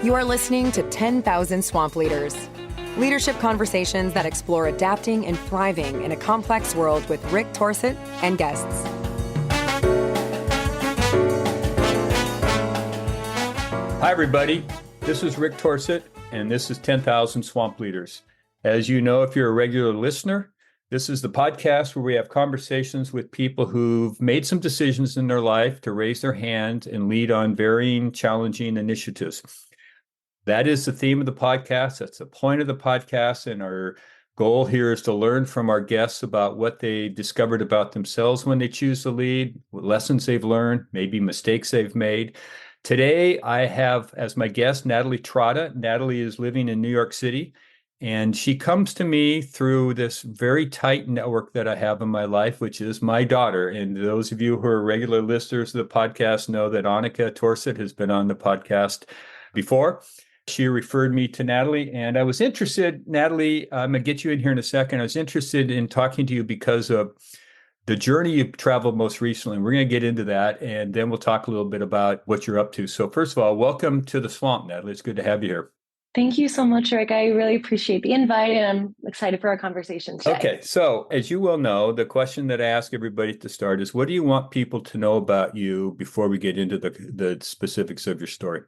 You are listening to 10,000 Swamp Leaders, leadership conversations that explore adapting and thriving in a complex world with Rick Torsett and guests. Hi, everybody. This is Rick Torsett, and this is 10,000 Swamp Leaders. As you know, if you're a regular listener, this is the podcast where we have conversations with people who've made some decisions in their life to raise their hand and lead on varying challenging initiatives. That is the theme of the podcast. That's the point of the podcast. And our goal here is to learn from our guests about what they discovered about themselves when they choose to lead, what lessons they've learned, maybe mistakes they've made. Today, I have as my guest, Natalie Trotta. Natalie is living in New York City, and she comes to me through this very tight network that I have in my life, which is my daughter. And those of you who are regular listeners of the podcast know that Annika Torsett has been on the podcast before. She referred me to Natalie, and I was interested, Natalie, I'm going to get you in here in a second. I was interested in talking to you because of the journey you've traveled most recently. We're going to get into that, and then we'll talk a little bit about what you're up to. So first of all, welcome to the swamp, Natalie. It's good to have you here. Thank you so much, Rick. I really appreciate the invite, and I'm excited for our conversation today. Okay, so as you well know, the question that I ask everybody to start is, what do you want people to know about you before we get into the specifics of your story?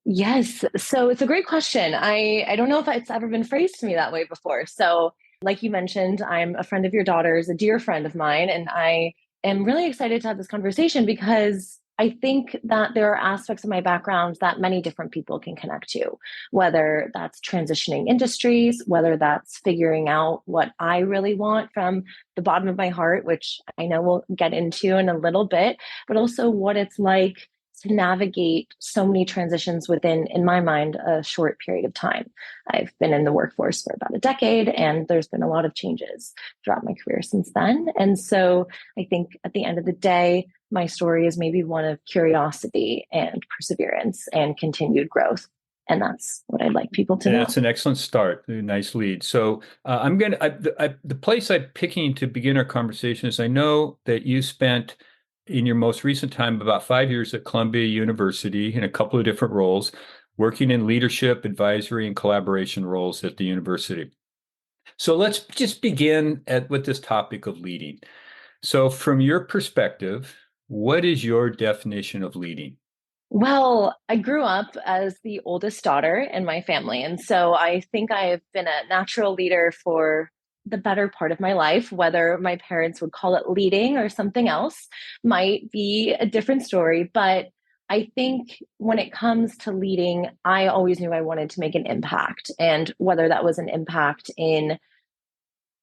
Yes. So it's a great question. I don't know if it's ever been phrased to me that way before. So like you mentioned, I'm a friend of your daughter's, a dear friend of mine, and I am really excited to have this conversation because I think that there are aspects of my background that many different people can connect to, whether that's transitioning industries, whether that's figuring out what I really want from the bottom of my heart, which I know we'll get into in a little bit, but also what it's like to navigate so many transitions within, in my mind, a short period of time. I've been in the workforce for about a decade, and there's been a lot of changes throughout my career since then. And so I think at the end of the day, my story is maybe one of curiosity and perseverance and continued growth. And that's what I'd like people to know. That's an excellent start. A nice lead. So the place I'm picking to begin our conversation is I know that you spent in your most recent time about 5 years at Columbia University in a couple of different roles, working in leadership, advisory, and collaboration roles at the university. So let's just begin with this topic of leading. So from your perspective, what is your definition of leading? Well, I grew up as the oldest daughter in my family. And so I think I have been a natural leader for the better part of my life. Whether my parents would call it leading or something else might be a different story. But I think when it comes to leading, I always knew I wanted to make an impact. And whether that was an impact in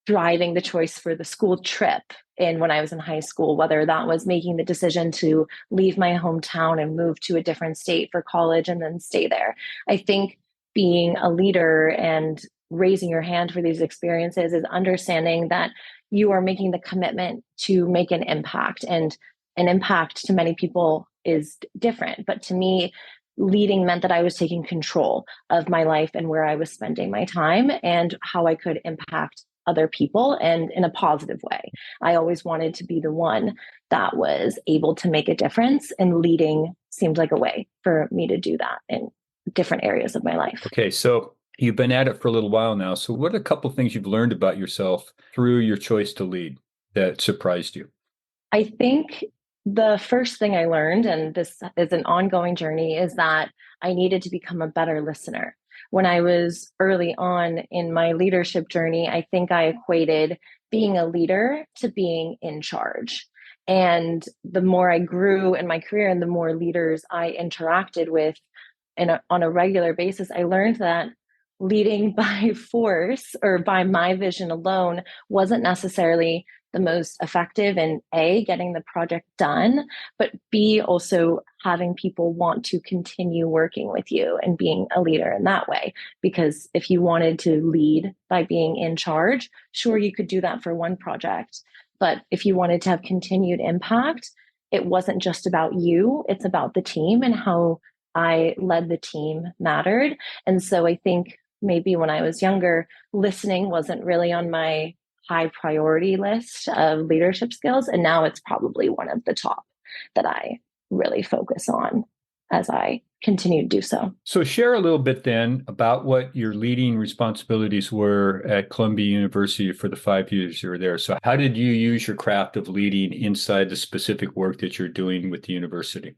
driving the choice for the school trip and when I was in high school, whether that was making the decision to leave my hometown and move to a different state for college and then stay there. I think being a leader and raising your hand for these experiences is understanding that you are making the commitment to make an impact, and an impact to many people is different. But to me, leading meant that I was taking control of my life and where I was spending my time and how I could impact other people, and in a positive way. I always wanted to be the one that was able to make a difference, and leading seemed like a way for me to do that in different areas of my life. Okay, so you've been at it for a little while now. So what are a couple of things you've learned about yourself through your choice to lead that surprised you? I think the first thing I learned, and this is an ongoing journey, is that I needed to become a better listener. When I was early on in my leadership journey, I think I equated being a leader to being in charge. And the more I grew in my career and the more leaders I interacted with on a regular basis, I learned that leading by force or by my vision alone wasn't necessarily the most effective in A, getting the project done, but B, also having people want to continue working with you and being a leader in that way. Because if you wanted to lead by being in charge, sure, you could do that for one project. But if you wanted to have continued impact, it wasn't just about you, it's about the team, and how I led the team mattered. And so I think maybe when I was younger, listening wasn't really on my high priority list of leadership skills. And now it's probably one of the top that I really focus on as I continue to do so. So share a little bit then about what your leading responsibilities were at Columbia University for the 5 years you were there. So how did you use your craft of leading inside the specific work that you're doing with the university?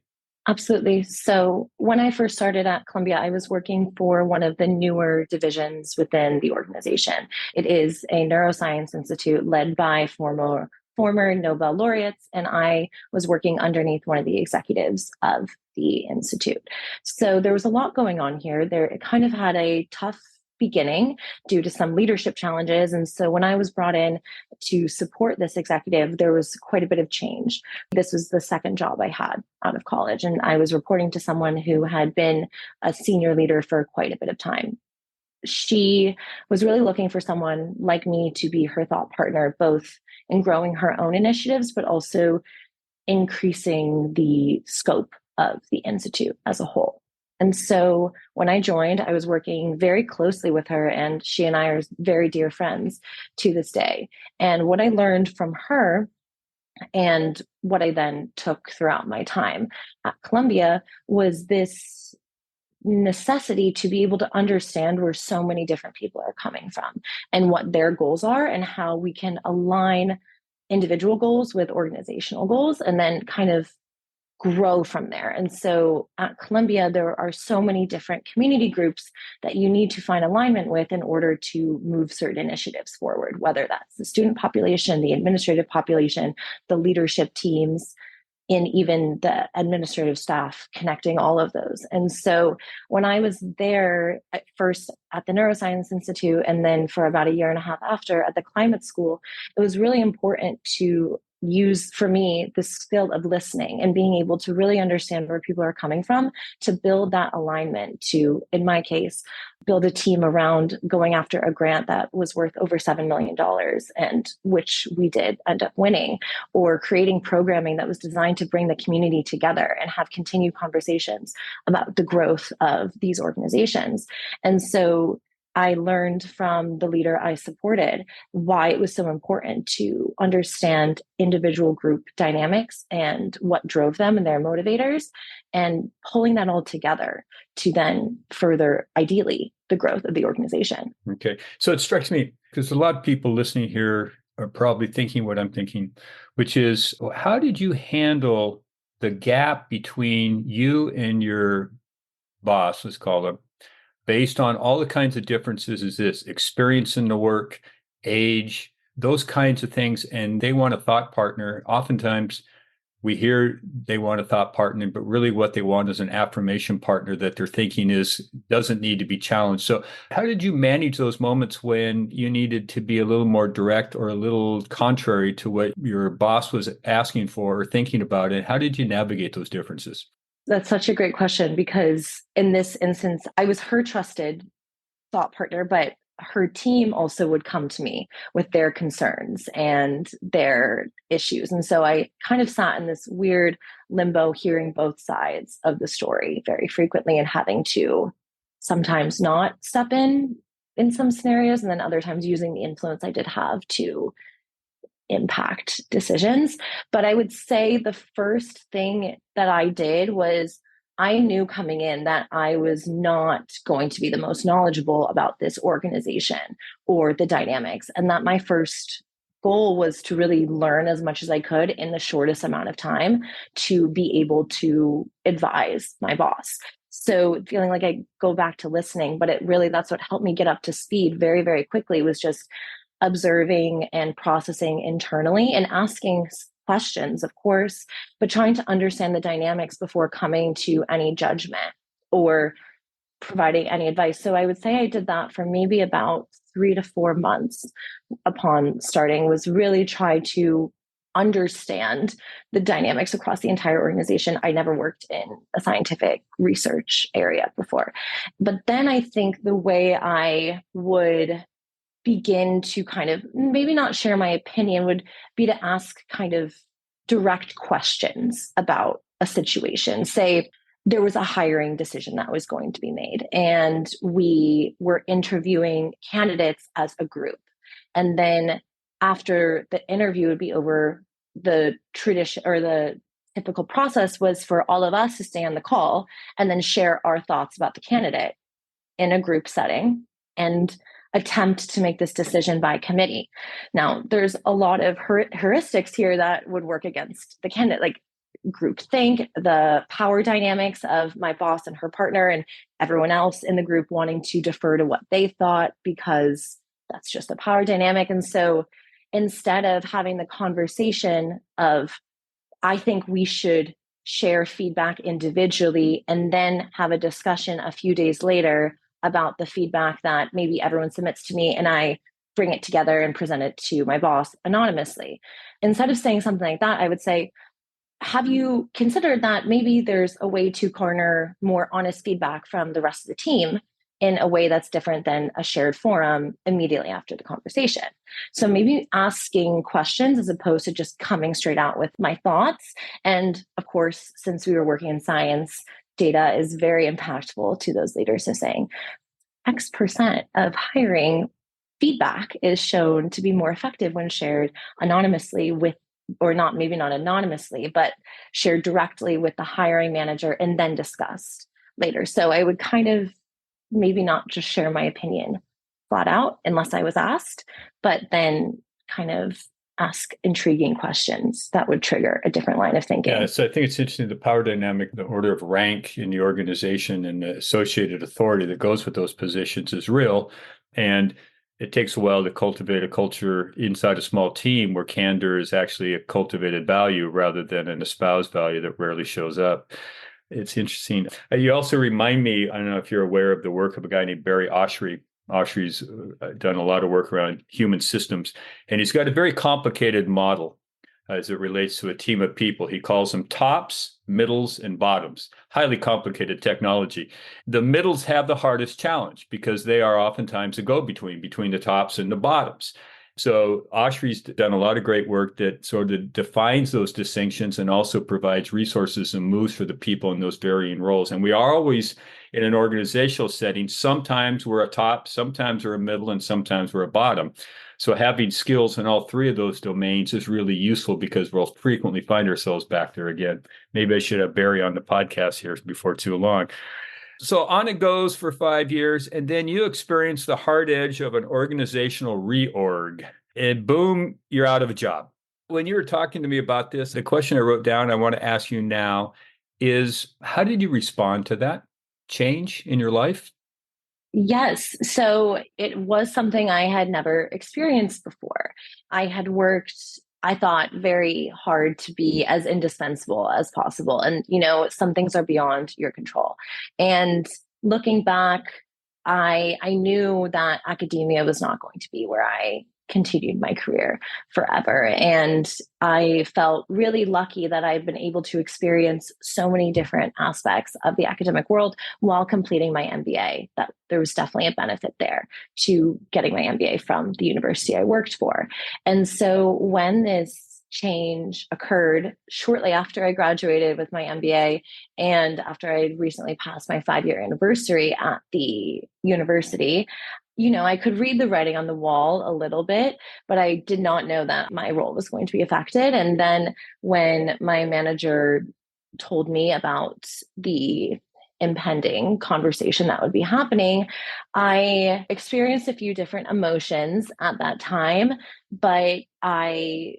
Absolutely. So when I first started at Columbia, I was working for one of the newer divisions within the organization. It is a neuroscience institute led by former Nobel laureates, and I was working underneath one of the executives of the institute. So there was a lot going on here. It kind of had a tough beginning due to some leadership challenges. And so when I was brought in to support this executive, there was quite a bit of change. This was the second job I had out of college, and I was reporting to someone who had been a senior leader for quite a bit of time. She was really looking for someone like me to be her thought partner, both in growing her own initiatives, but also increasing the scope of the Institute as a whole. And so when I joined, I was working very closely with her, and she and I are very dear friends to this day. And what I learned from her and what I then took throughout my time at Columbia was this necessity to be able to understand where so many different people are coming from and what their goals are, and how we can align individual goals with organizational goals and then kind of grow from there. And so at Columbia, there are so many different community groups that you need to find alignment with in order to move certain initiatives forward, whether that's the student population, the administrative population, the leadership teams, and even the administrative staff, connecting all of those. And so when I was there at first at the Neuroscience Institute, and then for about a year and a half after at the climate school, it was really important to use, for me, the skill of listening and being able to really understand where people are coming from, to build that alignment, to, in my case, build a team around going after a grant that was worth over $7 million, and which we did end up winning, or creating programming that was designed to bring the community together and have continued conversations about the growth of these organizations. And so I learned from the leader I supported why it was so important to understand individual group dynamics and what drove them and their motivators, and pulling that all together to then further, ideally, the growth of the organization. Okay. So it strikes me, because a lot of people listening here are probably thinking what I'm thinking, which is, how did you handle the gap between you and your boss, let's call them, based on all the kinds of differences? Is this experience in the work, age, those kinds of things? And they want a thought partner. Oftentimes we hear they want a thought partner, but really what they want is an affirmation partner that they're thinking doesn't need to be challenged. So how did you manage those moments when you needed to be a little more direct or a little contrary to what your boss was asking for or thinking about? And how did you navigate those differences? That's such a great question, because in this instance, I was her trusted thought partner, but her team also would come to me with their concerns and their issues. And so I kind of sat in this weird limbo, hearing both sides of the story very frequently, and having to sometimes not step in some scenarios, and then other times using the influence I did have to impact decisions. But I would say the first thing that I did was, I knew coming in that I was not going to be the most knowledgeable about this organization or the dynamics, and that my first goal was to really learn as much as I could in the shortest amount of time to be able to advise my boss. So feeling like I go back to listening, but that's what helped me get up to speed very, very quickly, was just observing and processing internally and asking questions, of course, but trying to understand the dynamics before coming to any judgment or providing any advice. So I would say I did that for maybe about 3 to 4 months upon starting, was really try to understand the dynamics across the entire organization. I never worked in a scientific research area before. But then I think the way I would begin to kind of, maybe not share my opinion, would be to ask kind of direct questions about a situation. Say there was a hiring decision that was going to be made, and we were interviewing candidates as a group. And then after the interview would be over, the tradition or the typical process was for all of us to stay on the call and then share our thoughts about the candidate in a group setting and attempt to make this decision by committee. Now, there's a lot of heuristics here that would work against the candidate, like groupthink, the power dynamics of my boss and her partner and everyone else in the group wanting to defer to what they thought because that's just the power dynamic. And so instead of having the conversation of, I think we should share feedback individually and then have a discussion a few days later about the feedback that maybe everyone submits to me and I bring it together and present it to my boss anonymously. Instead of saying something like that, I would say, have you considered that maybe there's a way to garner more honest feedback from the rest of the team in a way that's different than a shared forum immediately after the conversation? So maybe asking questions as opposed to just coming straight out with my thoughts. And of course, since we were working in science, data is very impactful to those leaders. So saying X% of hiring feedback is shown to be more effective when shared anonymously with, or not, maybe not anonymously, but shared directly with the hiring manager and then discussed later. So I would kind of maybe not just share my opinion flat out unless I was asked, but then kind of ask intriguing questions that would trigger a different line of thinking. Yeah, so I think it's interesting, the power dynamic, the order of rank in the organization and the associated authority that goes with those positions is real. And it takes a while to cultivate a culture inside a small team where candor is actually a cultivated value rather than an espoused value that rarely shows up. It's interesting. You also remind me, I don't know if you're aware of the work of a guy named Barry Oshry. Oshry's done a lot of work around human systems, and he's got a very complicated model as it relates to a team of people. He calls them tops, middles, and bottoms. Highly complicated technology. The middles have the hardest challenge because they are oftentimes a go-between between the tops and the bottoms. So Oshry's done a lot of great work that sort of defines those distinctions and also provides resources and moves for the people in those varying roles. And we are always in an organizational setting. Sometimes we're a top, sometimes we're a middle, and sometimes we're a bottom. So having skills in all three of those domains is really useful because we'll frequently find ourselves back there again. Maybe I should have Barry on the podcast here before too long. So on it goes for 5 years, and then you experience the hard edge of an organizational reorg, and boom, you're out of a job. When you were talking to me about this, the question I wrote down, I want to ask you now is, how did you respond to that change in your life? Yes. So it was something I had never experienced before. I had worked, I thought, very hard to be as indispensable as possible. And, some things are beyond your control. And looking back, I knew that academia was not going to be where I continued my career forever. And I felt really lucky that I've been able to experience so many different aspects of the academic world while completing my MBA. That there was definitely a benefit there to getting my MBA from the university I worked for. And so when this change occurred shortly after I graduated with my MBA and after I recently passed my 5-year anniversary at the university, I could read the writing on the wall a little bit, but I did not know that my role was going to be affected. And then when my manager told me about the impending conversation that would be happening, I experienced a few different emotions at that time, but I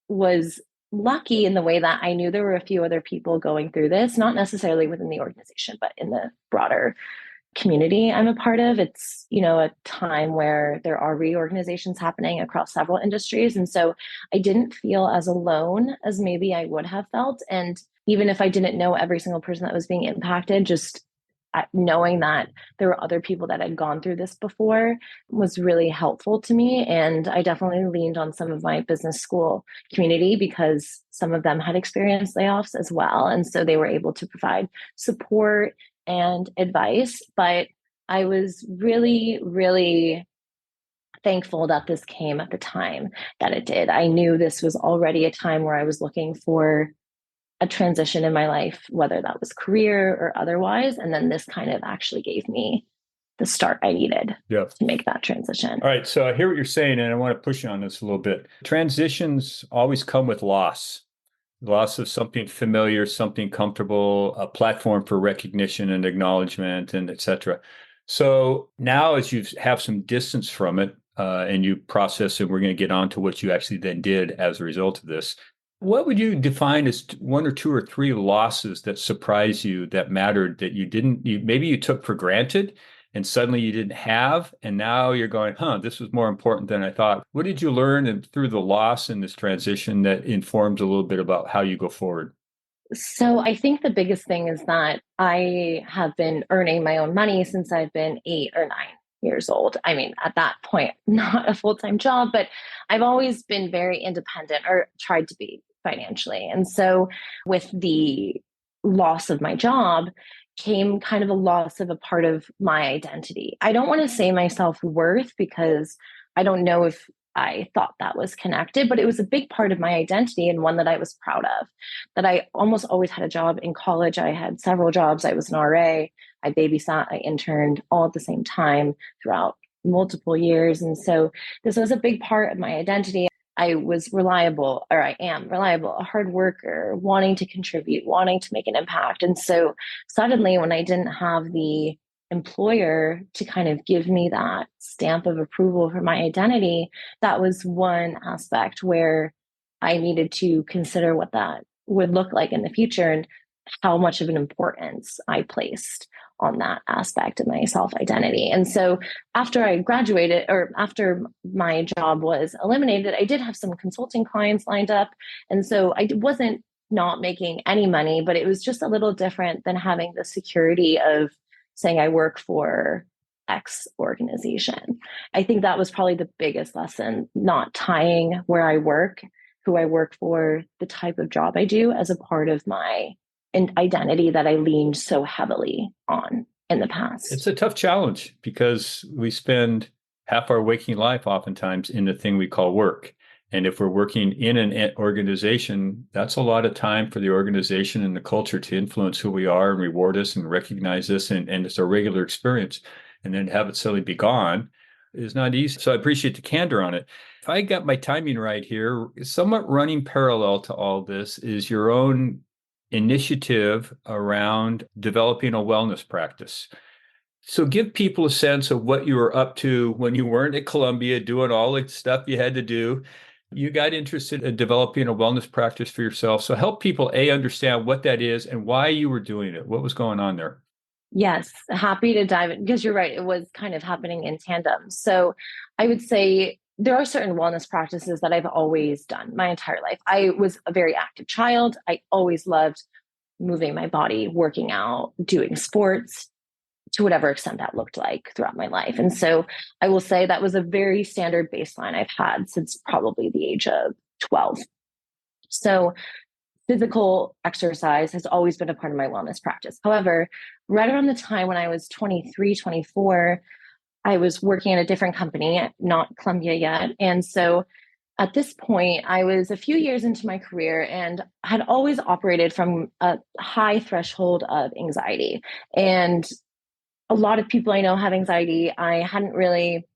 was lucky in the way that I knew there were a few other people going through this, not necessarily within the organization, but in the broader community I'm a part of. It's, a time where there are reorganizations happening across several industries. And so I didn't feel as alone as maybe I would have felt. And even if I didn't know every single person that was being impacted, just knowing that there were other people that had gone through this before was really helpful to me. And I definitely leaned on some of my business school community because some of them had experienced layoffs as well. And so they were able to provide support and advice. But I was really, really thankful that this came at the time that it did. I knew this was already a time where I was looking for a transition in my life, whether that was career or otherwise. And then this kind of actually gave me the start I needed to make that transition. All right. So I hear what you're saying, and I want to push you on this a little bit. Transitions always come with loss. Loss of something familiar, something comfortable, a platform for recognition and acknowledgement, and et cetera. So now, as you have some distance from it, and you process, and we're going to get on to what you actually then did as a result of this. What would you define as one or two or three losses that surprised you, that mattered, that maybe you took for granted and suddenly you didn't have, and now you're going, this was more important than I thought. What did you learn and through the loss and this transition that informs a little bit about how you go forward? So I think the biggest thing is that I have been earning my own money since I've been 8 or 9 years old. I mean, at that point, not a full-time job, but I've always been very independent or tried to be financially. And so with the loss of my job came kind of a loss of a part of my identity. I don't want to say my self-worth because I don't know if I thought that was connected, but it was a big part of my identity and one that I was proud of. That I almost always had a job in college. I had several jobs. I was an RA. I babysat. I interned all at the same time throughout multiple years. And so this was a big part of my identity. I was reliable, or I am reliable, a hard worker, wanting to contribute, wanting to make an impact. And so suddenly, when I didn't have the employer to kind of give me that stamp of approval for my identity, that was one aspect where I needed to consider what that would look like in the future and how much of an importance I placed on that aspect of my self identity. And so after I graduated, or after my job was eliminated, I did have some consulting clients lined up. And so I wasn't not making any money, but it was just a little different than having the security of saying I work for X organization. I think that was probably the biggest lesson, not tying where I work, who I work for, the type of job I do as a part of my identity that I leaned so heavily on in the It's past. a tough challenge because we spend half our waking life oftentimes in the thing we call work. And if we're working in an organization, that's a lot of time for the organization and the culture to influence who we are and reward us and recognize us. And it's a regular experience. And then have it suddenly be gone is not easy. So I appreciate the candor on it. If I got my timing right here, somewhat running parallel to all this is your own initiative around developing a wellness practice. So give people a sense of what you were up to when you weren't at Columbia doing all the stuff you had to do. You got interested in developing a wellness practice for yourself. So help people understand what that is and why you were doing it. What was going on there? Yes, happy to dive in because you're right. It was kind of happening in tandem. So I would say there are certain wellness practices that I've always done my entire life. I was a very active child. I always loved moving my body, working out, doing sports to whatever extent that looked like throughout my life. And so I will say that was a very standard baseline I've had since probably the age of 12. So physical exercise has always been a part of my wellness practice. However, right around the time when I was 23, 24, I was working at a different company, not Columbia yet. And so at this point, I was a few years into my career and had always operated from a high threshold of anxiety. And a lot of people I know have anxiety. I hadn't really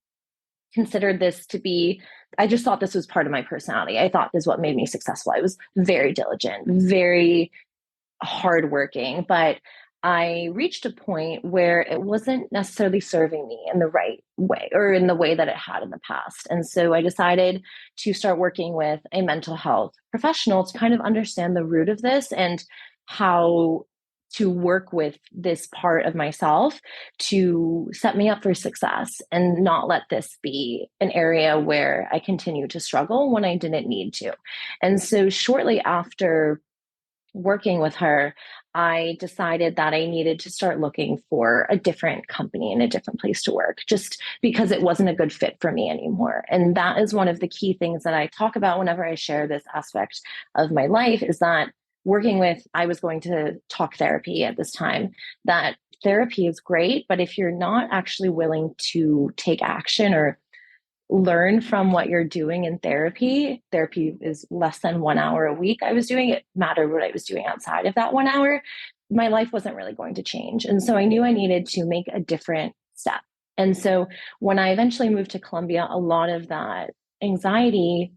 considered this to be, I just thought this was part of my personality. I thought this is what made me successful. I was very diligent, very hardworking, but I reached a point where it wasn't necessarily serving me in the right way or in the way that it had in the past. And so I decided to start working with a mental health professional to kind of understand the root of this and how to work with this part of myself to set me up for success and not let this be an area where I continue to struggle when I didn't need to. And so shortly after working with her, I decided that I needed to start looking for a different company and a different place to work just because it wasn't a good fit for me anymore. And that is one of the key things that I talk about whenever I share this aspect of my life is that I was going to talk therapy at this time, that therapy is great, but if you're not actually willing to take action or learn from what you're doing in therapy. Therapy is less than 1 hour a week. I was doing it mattered what I was doing outside of that 1 hour. My life wasn't really going to change. And so I knew I needed to make a different step. And so when I eventually moved to Columbia, a lot of that anxiety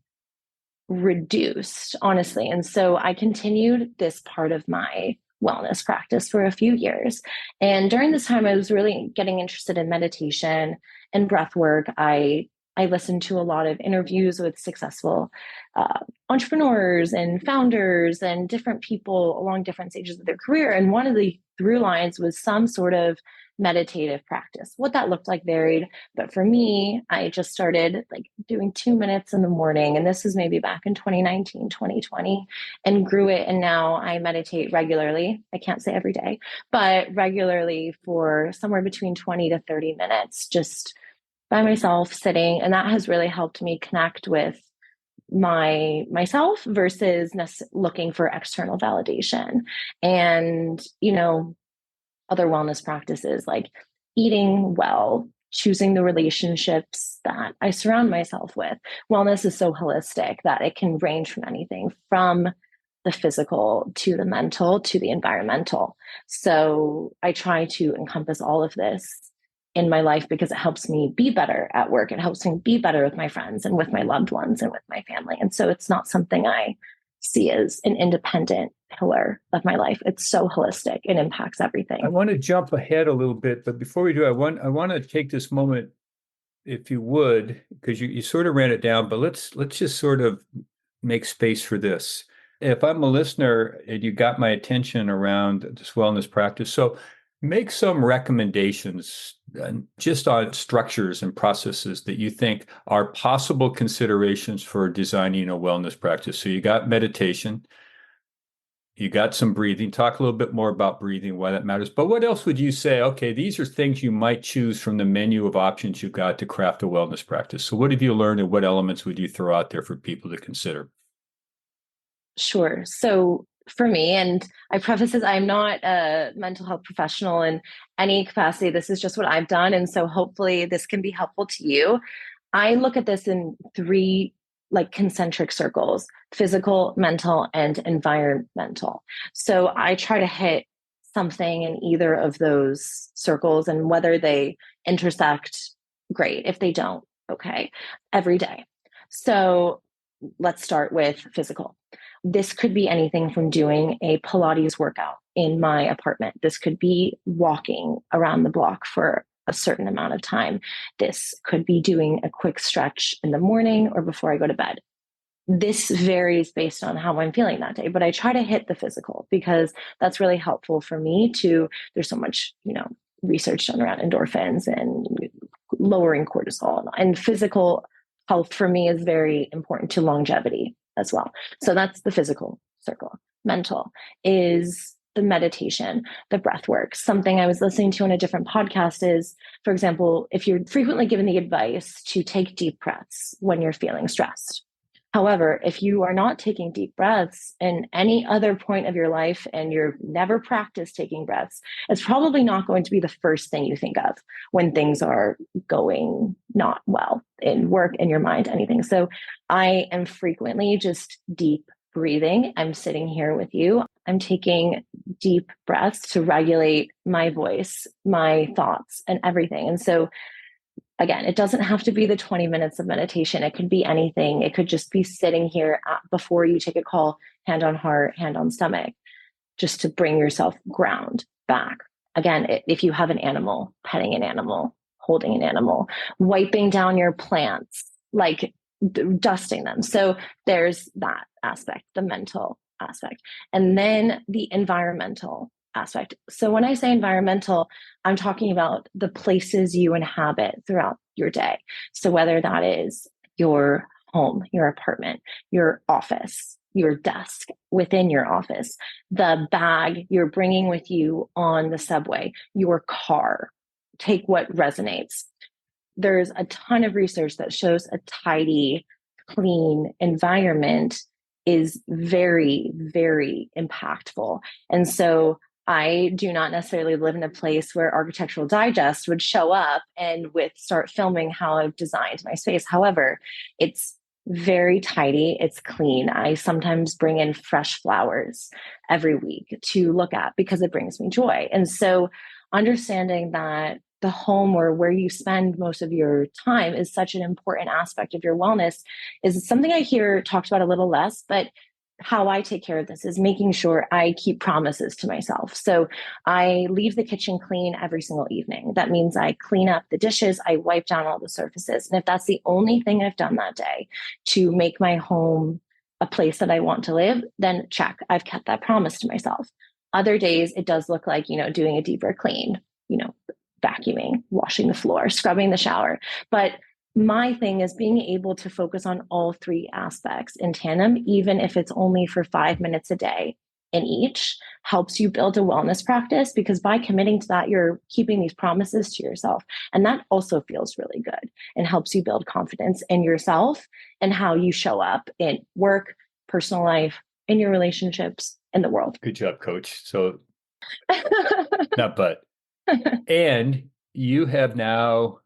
reduced, honestly. And so I continued this part of my wellness practice for a few years. And during this time, I was really getting interested in meditation and breath work. I listened to a lot of interviews with successful entrepreneurs and founders and different people along different stages of their career. And one of the through lines was some sort of meditative practice. What that looked like varied. But for me, I just started like doing 2 minutes in the morning. And this was maybe back in 2019, 2020, and grew it. And now I meditate regularly. I can't say every day, but regularly for somewhere between 20 to 30 minutes, just by myself sitting. And that has really helped me connect with myself versus looking for external validation. And, other wellness practices like eating well, choosing the relationships that I surround myself with. Wellness is so holistic that it can range from anything from the physical to the mental to the environmental. So I try to encompass all of this in my life because it helps me be better at work. It helps me be better with my friends and with my loved ones and with my family. And so it's not something I see as an independent pillar of my life. It's so holistic. It impacts everything. I want to jump ahead a little bit, but before we do, I want to take this moment, if you would, because you sort of ran it down, but let's just sort of make space for this. If I'm a listener and you got my attention around this wellness practice, so make some recommendations just on structures and processes that you think are possible considerations for designing a wellness practice. So you got meditation, you got some breathing. Talk a little bit more about breathing, why that matters. But what else would you say? Okay, these are things you might choose from the menu of options you've got to craft a wellness practice. So what have you learned and what elements would you throw out there for people to consider? Sure. So for me, and I preface this, I'm not a mental health professional in any capacity. This is just what I've done. And so hopefully this can be helpful to you. I look at this in three like concentric circles: physical, mental, and environmental. So I try to hit something in either of those circles, and whether they intersect, great. If they don't, okay, every day. So let's start with physical. This could be anything from doing a Pilates workout in my apartment. This could be walking around the block for a certain amount of time. This could be doing a quick stretch in the morning or before I go to bed. This varies based on how I'm feeling that day, but I try to hit the physical because that's really helpful for me to, there's so much, research done around endorphins and lowering cortisol, and physical health for me is very important to longevity as well. So that's the physical circle. Mental is the meditation, the breath work. Something I was listening to on a different podcast is, for example, if you're frequently given the advice to take deep breaths when you're feeling stressed. However, if you are not taking deep breaths in any other point of your life and you've never practiced taking breaths, it's probably not going to be the first thing you think of when things are going not well in work, in your mind, anything. So I am frequently just deep breathing. I'm sitting here with you. I'm taking deep breaths to regulate my voice, my thoughts, and everything. And so again, it doesn't have to be the 20 minutes of meditation. It could be anything. It could just be sitting here before you take a call, hand on heart, hand on stomach, just to bring yourself ground back. Again, if you have an animal, petting an animal, holding an animal, wiping down your plants, like dusting them. So there's that aspect, the mental aspect. And then the environmental aspect. So when I say environmental, I'm talking about the places you inhabit throughout your day. So whether that is your home, your apartment, your office, your desk within your office, the bag you're bringing with you on the subway, your car, take what resonates. There's a ton of research that shows a tidy, clean environment is very, very impactful. And so I do not necessarily live in a place where Architectural Digest would show up and start filming how I've designed my space. However, it's very tidy. It's clean. I sometimes bring in fresh flowers every week to look at because it brings me joy. And so understanding that the home or where you spend most of your time is such an important aspect of your wellness is something I hear talked about a little less, but how I take care of this is making sure I keep promises to myself. So I leave the kitchen clean every single evening. That means I clean up the dishes, I wipe down all the surfaces. And if that's the only thing I've done that day to make my home a place that I want to live, then check, I've kept that promise to myself. Other days, it does look like, doing a deeper clean, vacuuming, washing the floor, scrubbing the shower. But my thing is being able to focus on all three aspects in tandem, even if it's only for 5 minutes a day in each, helps you build a wellness practice, because by committing to that, you're keeping these promises to yourself. And that also feels really good and helps you build confidence in yourself and how you show up in work, personal life, in your relationships, in the world. Good job, coach. So, not but. And you have now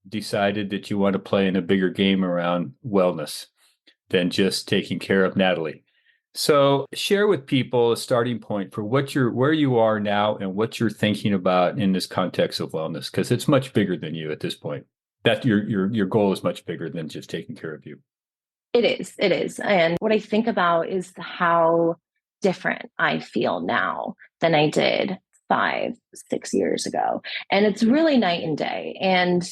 decided that you want to play in a bigger game around wellness than just taking care of Natalie. So share with people a starting point for where you are now and what you're thinking about in this context of wellness, because it's much bigger than you at this point. That your goal is much bigger than just taking care of you. It is. And what I think about is how different I feel now than I did 5-6 years ago. And it's really night and day. And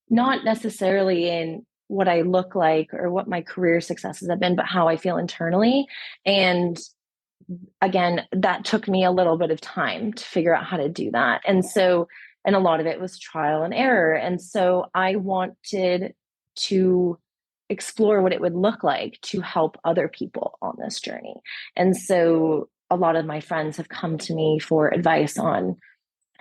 not necessarily in what I look like or what my career successes have been, but how I feel internally. And again, that took me a little bit of time to figure out how to do that. And a lot of it was trial and error. And so I wanted to explore what it would look like to help other people on this journey. And so a lot of my friends have come to me for advice on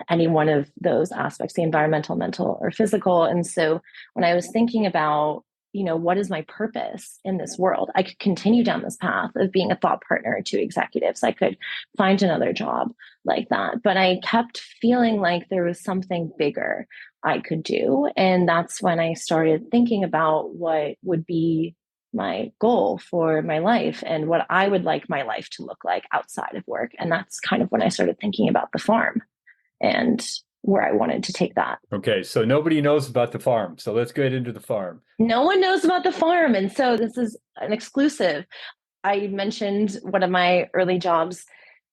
any one of those aspects, the environmental, mental, or physical. And so when I was thinking about, what is my purpose in this world? I could continue down this path of being a thought partner to executives. I could find another job like that. But I kept feeling like there was something bigger I could do. And that's when I started thinking about what would be my goal for my life and what I would like my life to look like outside of work. And that's kind of when I started thinking about the farm and where I wanted to take that. Okay, so nobody knows about the farm. So let's get into the farm. No one knows about the farm. And so this is an exclusive. I mentioned one of my early jobs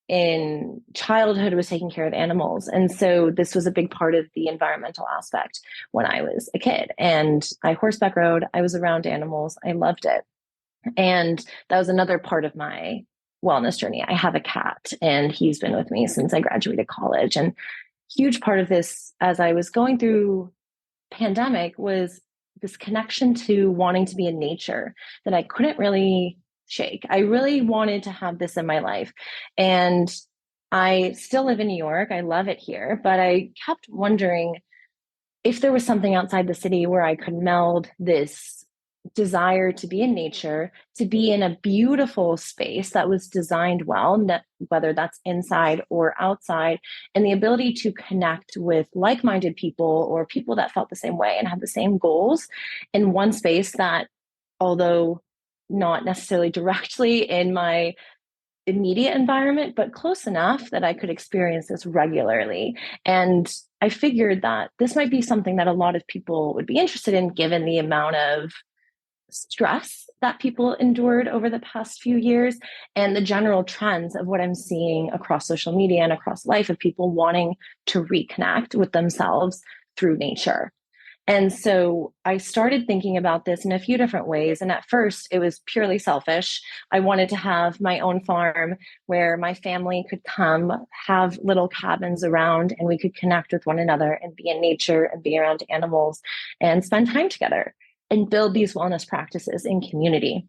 in childhood was taking care of animals. And so this was a big part of the environmental aspect when I was a kid. And I horseback rode, I was around animals, I loved it. And that was another part of my wellness journey. I have a cat and he's been with me since I graduated college. And huge part of this as I was going through pandemic was this connection to wanting to be in nature that I couldn't really shake. I really wanted to have this in my life. And I still live in New York. I love it here, but I kept wondering if there was something outside the city where I could meld this desire to be in nature, to be in a beautiful space that was designed well, whether that's inside or outside, and the ability to connect with like-minded people or people that felt the same way and had the same goals in one space that, although not necessarily directly in my immediate environment, but close enough that I could experience this regularly. And I figured that this might be something that a lot of people would be interested in, given the amount of stress that people endured over the past few years and the general trends of what I'm seeing across social media and across life of people wanting to reconnect with themselves through nature. And so I started thinking about this in a few different ways. And at first, it was purely selfish. I wanted to have my own farm where my family could come, have little cabins around, and we could connect with one another and be in nature and be around animals and spend time together and build these wellness practices in community.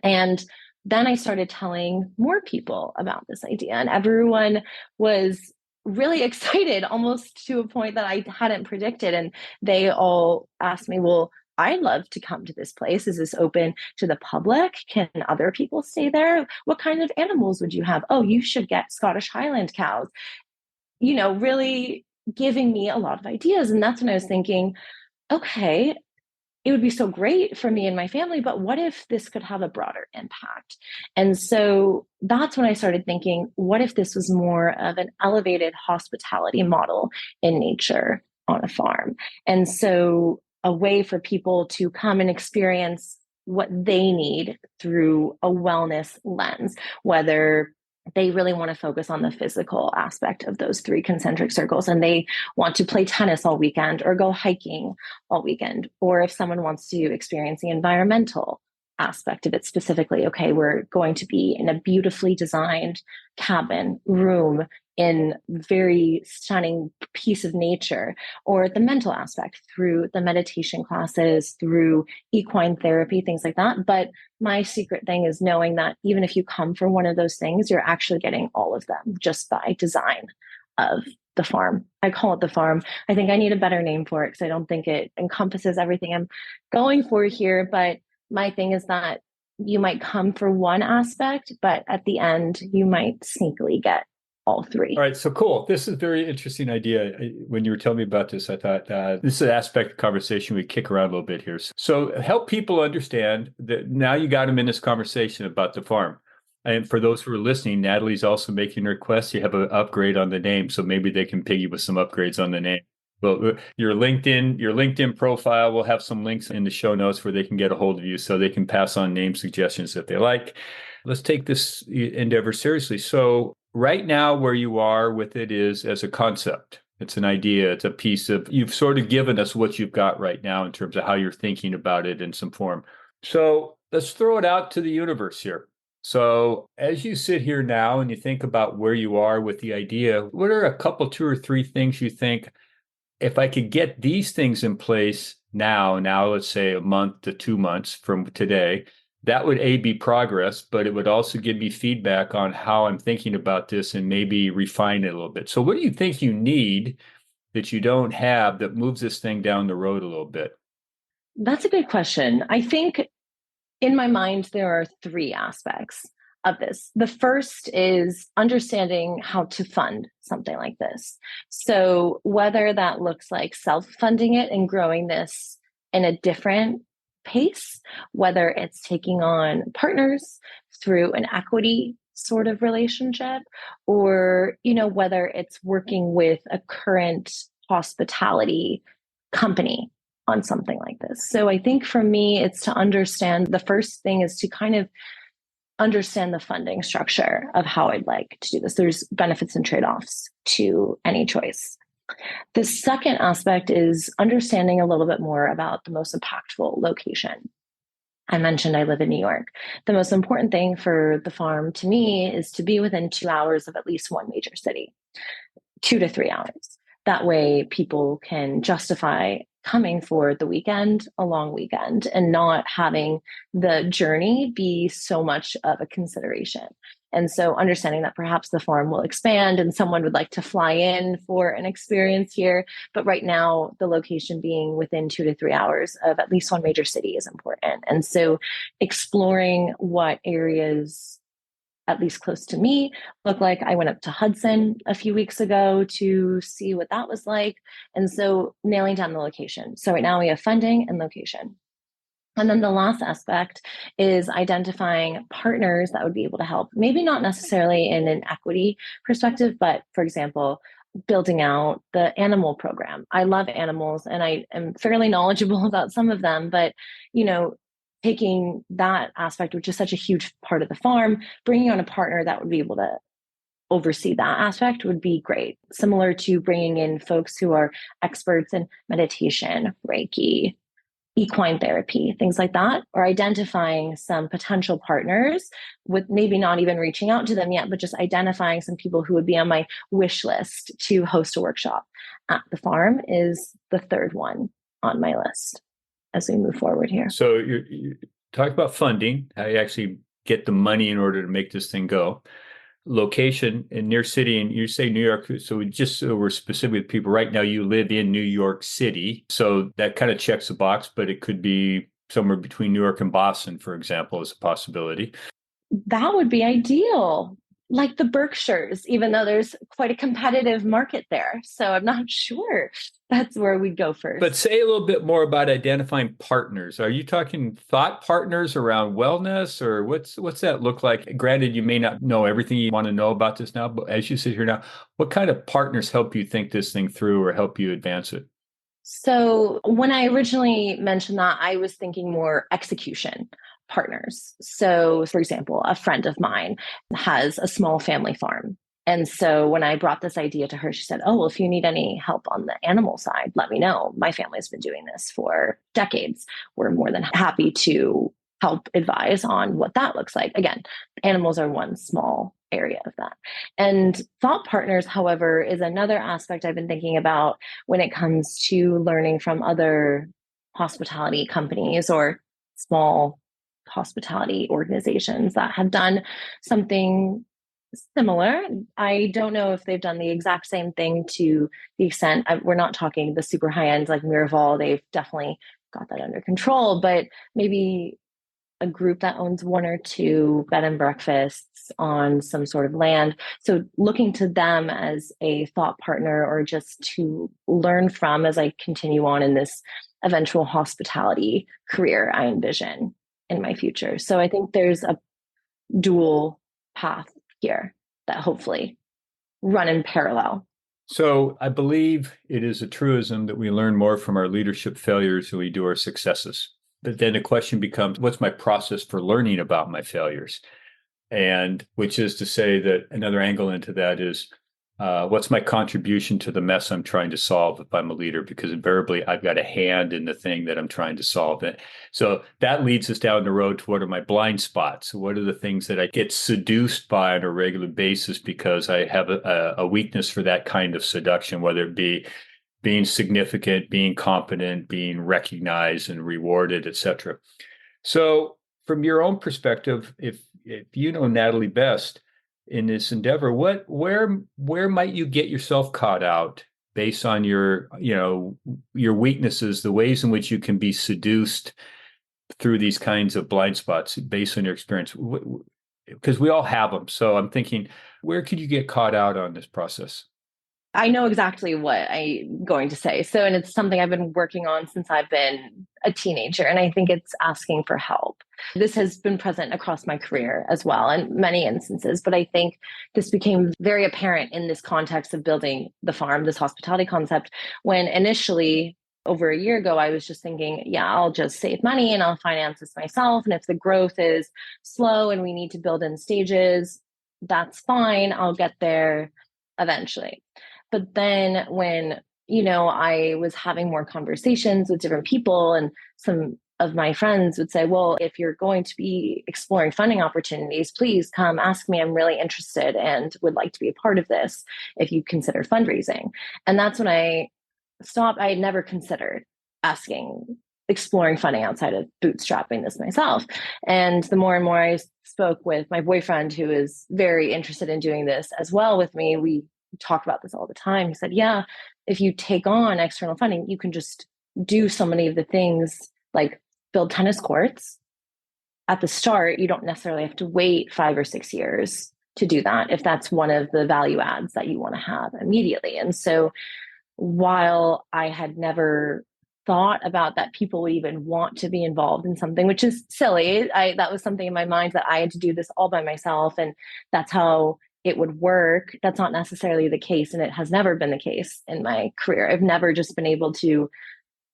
And then I started telling more people about this idea, and everyone was really excited, almost to a point that I hadn't predicted. And they all asked me, well, I'd love to come to this place. Is this open to the public? Can other people stay there? What kind of animals would you have? Oh, you should get Scottish Highland cows, really giving me a lot of ideas. And that's when I was thinking, okay, it would be so great for me and my family, but what if this could have a broader impact? And so that's when I started thinking, what if this was more of an elevated hospitality model in nature? on a farm. And so a way for people to come and experience what they need through a wellness lens, whether they really want to focus on the physical aspect of those three concentric circles and they want to play tennis all weekend or go hiking all weekend, or if someone wants to experience the environmental aspect of it specifically, okay, we're going to be in a beautifully designed cabin room in very stunning piece of nature, or the mental aspect through the meditation classes, through equine therapy, things like that. But my secret thing is knowing that even if you come for one of those things, you're actually getting all of them just by design of the farm. I call it the farm. I think I need a better name for it because I don't think it encompasses everything I'm going for here. But my thing is that you might come for one aspect, but at the end, you might sneakily get all three. All right, so cool. This is a very interesting idea. When you were telling me about this, I thought this is an aspect of conversation we kick around a little bit here. So help people understand that now you got them in this conversation about the farm. And for those who are listening, Natalie's also making requests. You have an upgrade on the name, so maybe they can piggy with some upgrades on the name. Well, your LinkedIn profile will have some links in the show notes where they can get a hold of you so they can pass on name suggestions if they like. Let's take this endeavor seriously. So right now where you are with it is as a concept. It's an idea. It's a piece of, you've sort of given us what you've got right now in terms of how you're thinking about it in some form. So let's throw it out to the universe here. So as you sit here now and you think about where you are with the idea, what are a couple, two or three things you think, if I could get these things in place now, let's say a month to 2 months from today, that would be progress, but it would also give me feedback on how I'm thinking about this and maybe refine it a little bit. So what do you think you need that you don't have that moves this thing down the road a little bit? That's a good question. I think in my mind, there are three aspects of this. The first is understanding how to fund something like this. So whether that looks like self-funding it and growing this in a different pace, whether it's taking on partners through an equity sort of relationship, or, whether it's working with a current hospitality company on something like this. So I think for me, it's to understand, the first thing is to kind of understand the funding structure of how I'd like to do this. There's benefits and trade-offs to any choice. The second aspect is understanding a little bit more about the most impactful location. I mentioned I live in New York. The most important thing for the farm to me is to be within 2 hours of at least one major city, 2 to 3 hours. That way people can justify coming for the weekend, a long weekend, and not having the journey be so much of a consideration. And so understanding that perhaps the farm will expand and someone would like to fly in for an experience here. But right now, the location being within 2 to 3 hours of at least one major city is important. And so exploring what areas, at least close to me, look like. I went up to Hudson a few weeks ago to see what that was like. And so nailing down the location. So right now we have funding and location. And then the last aspect is identifying partners that would be able to help, maybe not necessarily in an equity perspective, but for example, building out the animal program. I love animals and I am fairly knowledgeable about some of them, but taking that aspect, which is such a huge part of the farm, bringing on a partner that would be able to oversee that aspect would be great. Similar to bringing in folks who are experts in meditation, Reiki, equine therapy, things like that, or identifying some potential partners with maybe not even reaching out to them yet, but just identifying some people who would be on my wish list to host a workshop at the farm is the third one on my list as we move forward here. So you talk about funding, how you actually get the money in order to make this thing go. Location in near city, and you say New York, so we're specific with people right now, you live in New York City. So that kind of checks the box, but it could be somewhere between New York and Boston, for example, as a possibility. That would be ideal. Like the Berkshires, even though there's quite a competitive market there. So I'm not sure that's where we'd go first. But say a little bit more about identifying partners. Are you talking thought partners around wellness, or what's that look like? Granted, you may not know everything you want to know about this now, but as you sit here now, what kind of partners help you think this thing through or help you advance it? So when I originally mentioned that, I was thinking more execution partners. So, for example, a friend of mine has a small family farm. And so when I brought this idea to her, she said, "Oh, well, if you need any help on the animal side, let me know. My family's been doing this for decades. We're more than happy to help advise on what that looks like." Again, animals are one small area of that. And thought partners, however, is another aspect I've been thinking about when it comes to learning from other hospitality companies or small hospitality organizations that have done something similar. I don't know if they've done the exact same thing to the extent we're not talking the super high end like Miraval. They've definitely got that under control, but maybe a group that owns one or two bed and breakfasts on some sort of land. So looking to them as a thought partner or just to learn from as I continue on in this eventual hospitality career I envision in my future. So I think there's a dual path here that hopefully run in parallel. So I believe it is a truism that we learn more from our leadership failures than we do our successes. But then the question becomes, what's my process for learning about my failures? And which is to say that another angle into that is, what's my contribution to the mess I'm trying to solve if I'm a leader? Because invariably I've got a hand in the thing that I'm trying to solve. It. So that leads us down the road to what are my blind spots? What are the things that I get seduced by on a regular basis because I have a weakness for that kind of seduction, whether it be being significant, being competent, being recognized and rewarded, et cetera. So from your own perspective, if you know Natalie best in this endeavor, where might you get yourself caught out based on your your weaknesses, the ways in which you can be seduced through these kinds of blind spots based on your experience? Because we all have them. So I'm thinking, where could you get caught out on this process? I know exactly what I'm going to say. So, and it's something I've been working on since I've been a teenager. And I think it's asking for help. This has been present across my career as well in many instances. But I think this became very apparent in this context of building the farm, this hospitality concept, when initially over a year ago, I was just thinking, yeah, I'll just save money and I'll finance this myself. And if the growth is slow and we need to build in stages, that's fine. I'll get there eventually. But then when, I was having more conversations with different people and some of my friends would say, well, if you're going to be exploring funding opportunities, please come ask me. I'm really interested and would like to be a part of this if you consider fundraising. And that's when I stopped. I had never considered exploring funding outside of bootstrapping this myself. And the more and more I spoke with my boyfriend, who is very interested in doing this as well with me, we talk about this all the time. He said, yeah, if you take on external funding, you can just do so many of the things like build tennis courts. At the start, you don't necessarily have to wait 5 or 6 years to do that if that's one of the value adds that you want to have immediately. And so while I had never thought about that people would even want to be involved in something, which is silly, that was something in my mind that I had to do this all by myself. And that's how it would work. That's not necessarily the case. And it has never been the case in my career. I've never just been able to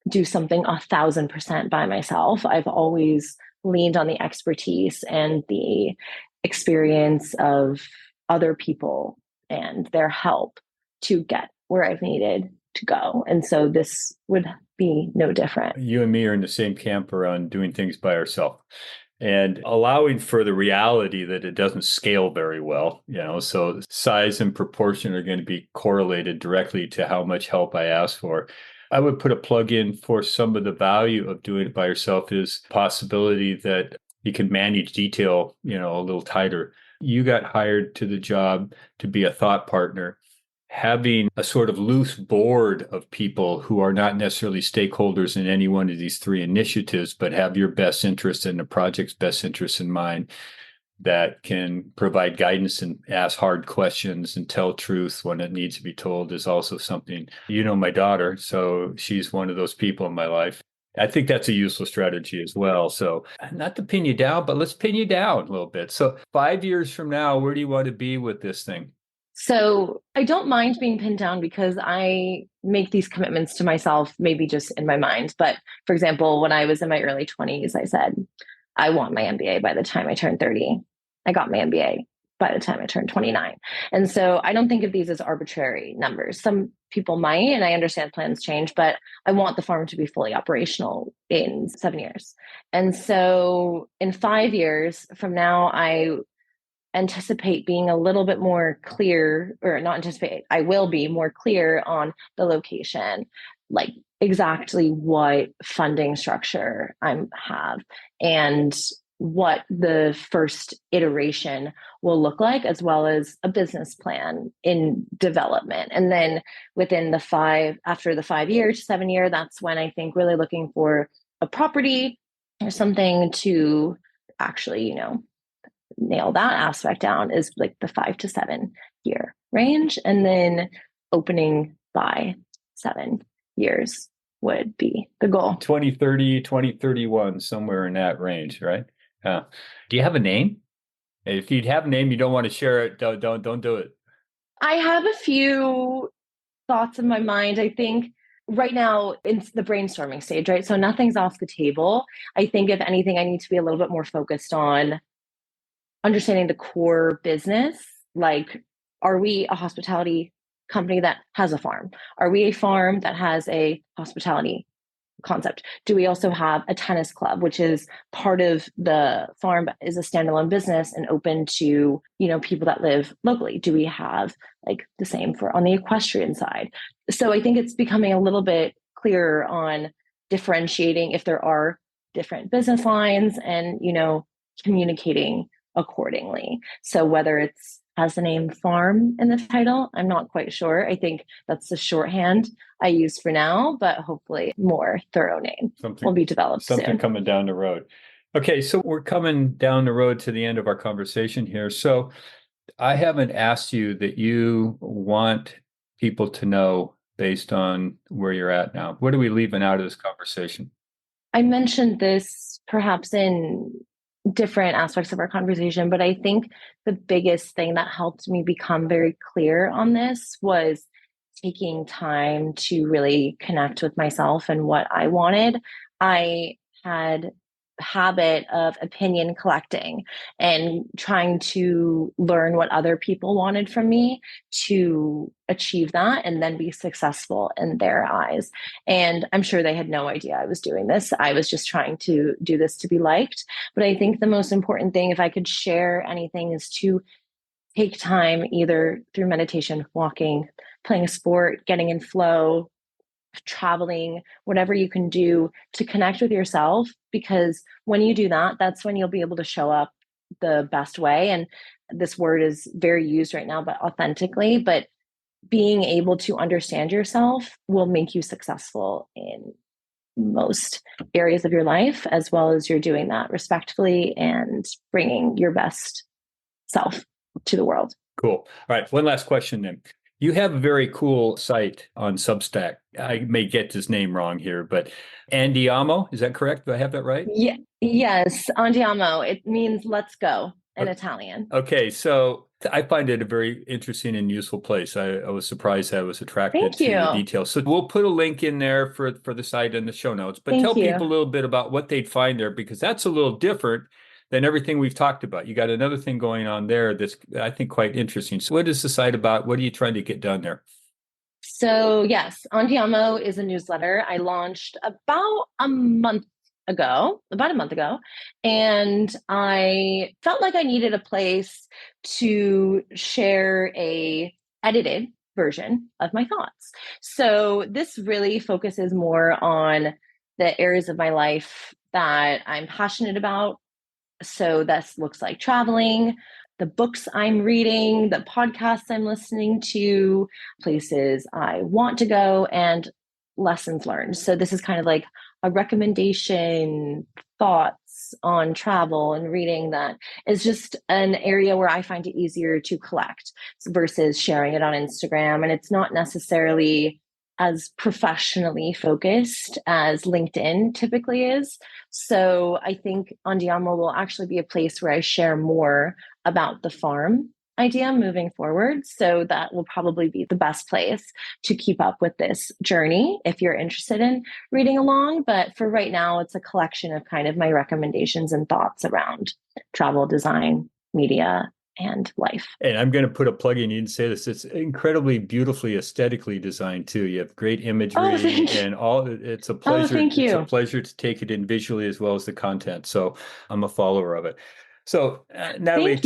do something 1,000% by myself. I've always leaned on the expertise and the experience of other people and their help to get where I've needed to go. And so this would be no different. You and me are in the same camp around doing things by ourselves and allowing for the reality that it doesn't scale very well. So size and proportion are going to be correlated directly to how much help I ask for. I would put a plug in for some of the value of doing it by yourself is possibility that you can manage detail, a little tighter. You got hired to the job to be a thought partner. Having a sort of loose board of people who are not necessarily stakeholders in any one of these three initiatives, but have your best interest in the project's best interest in mind, that can provide guidance and ask hard questions and tell truth when it needs to be told is also something. My daughter, so she's one of those people in my life. I think that's a useful strategy as well. So not to pin you down, but let's pin you down a little bit. So 5 years from now, where do you want to be with this thing? So I don't mind being pinned down because I make these commitments to myself, maybe just in my mind. But for example, when I was in my early 20s, I said, I want my MBA by the time I turn 30. I got my MBA by the time I turned 29. And so I don't think of these as arbitrary numbers. Some people might, and I understand plans change, but I want the farm to be fully operational in 7 years. And so in 5 years from now, I anticipate being a little bit more clear, or not anticipate, I will be more clear on the location, like exactly what funding structure I have and what the first iteration will look like, as well as a business plan in development. And then after the 5 year to 7 year, that's when I think really looking for a property or something to actually, nail that aspect down is like the 5 to 7 year range. And then opening by 7 years would be the goal. 2030, 2031, somewhere in that range, right? Do you have a name? If you have a name, you don't want to share it, don't do it. I have a few thoughts in my mind. I think right now it's the brainstorming stage, right? So nothing's off the table. I think if anything, I need to be a little bit more focused on understanding the core business. Like, are we a hospitality company that has a farm? Are we a farm that has a hospitality concept? Do we also have a tennis club, which is part of the farm, is a standalone business and open to, people that live locally? Do we have like the same for on the equestrian side? So I think it's becoming a little bit clearer on differentiating if there are different business lines and, communicating accordingly. So whether it's has the name farm in the title, I'm not quite sure. I think that's the shorthand I use for now, but hopefully more thorough name will be developed something soon. Coming down the road. Okay, so we're coming down the road to the end of our conversation here. So I haven't asked you that you want people to know based on where you're at now. What are we leaving out of this conversation? I mentioned this perhaps in different aspects of our conversation, but I think the biggest thing that helped me become very clear on this was taking time to really connect with myself and what I wanted. I had a habit of opinion collecting and trying to learn what other people wanted from me to achieve that and then be successful in their eyes. And I'm sure they had no idea I was doing this. I was just trying to do this to be liked. But I think the most important thing, if I could share anything, is to take time either through meditation, walking, playing a sport, getting in flow, traveling, whatever you can do to connect with yourself. Because when you do that, that's when you'll be able to show up the best way. And this word is very used right now, but authentically. But being able to understand yourself will make you successful in most areas of your life, as well as you're doing that respectfully and bringing your best self to the world. Cool. All right. One last question then. You have a very cool site on Substack. I may get his name wrong here, but Andiamo, is that correct? Do I have that right? Yeah. Yes. Andiamo. It means let's go in Italian. Okay. So I find it a very interesting and useful place. I was surprised I was attracted to the details. So we'll put a link in there for the site in the show notes, but tell people a little bit about what they'd find there, because that's a little different than everything we've talked about. You got another thing going on there that's, I think, quite interesting. So what is the site about? What are you trying to get done there? So yes, Andiamo is a newsletter I launched about a month ago, and I felt like I needed a place to share a edited version of my thoughts. So this really focuses more on the areas of my life that I'm passionate about. So this looks like traveling, the books I'm reading, the podcasts I'm listening to, places I want to go, and lessons learned. So this is kind of like a recommendation, thoughts on travel and reading that is just an area where I find it easier to collect versus sharing it on Instagram. And it's not necessarily as professionally focused as LinkedIn typically is. So I think Andiamo will actually be a place where I share more about the farm idea moving forward. So that will probably be the best place to keep up with this journey if you're interested in reading along. But for right now, it's a collection of kind of my recommendations and thoughts around travel, design, media, and life. And I'm going to put a plug in. You didn't say this. It's incredibly beautifully aesthetically designed too. You have great imagery and all. It's a pleasure. Thank you. It's a pleasure to take it in visually as well as the content. So I'm a follower of it. So Natalie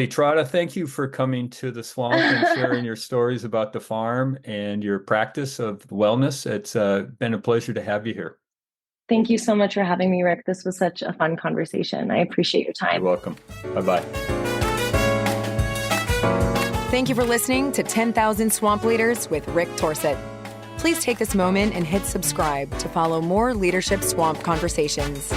Trotta, thank you for coming to the swamp and sharing your stories about the farm and your practice of wellness. It's been a pleasure to have you here. Thank you so much for having me, Rick. This was such a fun conversation. I appreciate your time. You're welcome. Bye-bye. Thank you for listening to 10,000 Swamp Leaders with Rick Torsett. Please take this moment and hit subscribe to follow more Leadership Swamp conversations.